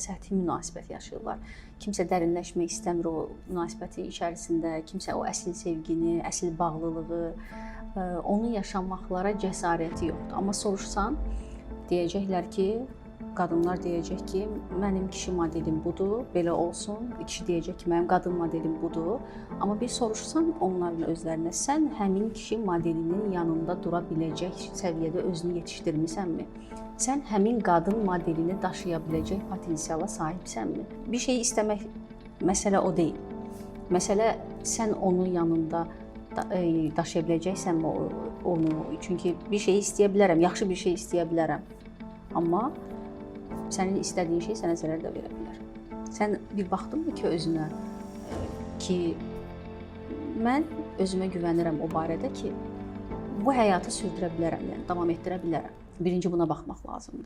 səthi münasibət yaşayırlar. Kimsə dərinləşmək istəmir o münasibətin içərisində, kimsə o əsl sevgini, əsl bağlılığı, onu yaşamaqlara cəsarəti yoxdur. Amma soruşsan, deyəcəklər ki, qadınlar deyəcək ki, mənim kişi modelim budur, belə olsun. Kişi deyəcək ki, mənim qadın modelim budur. Amma bir soruşsan onların özlərinə, sən həmin kişi modelinin yanında dura biləcək səviyyədə özünü yetişdirmisənmi? Sən həmin qadın modelini daşıya biləcək potensiala sahibsənmi? Bir şey istəmək məsələ o deyil. Məsələ sən onun yanında daşıya biləcəksənmi onu? Çünki bir şey istəyə bilərəm, yaxşı bir şey istəyə bilərəm. Amma sənin istədiyin şey sənə zərər də verə bilər. Sən bir baxdınmı ki, özünə ki, mən özümə güvənirəm o barədə ki, bu həyatı sürdürə bilərəm, yəni davam etdirə bilərəm. Birinci buna baxmaq lazımdır.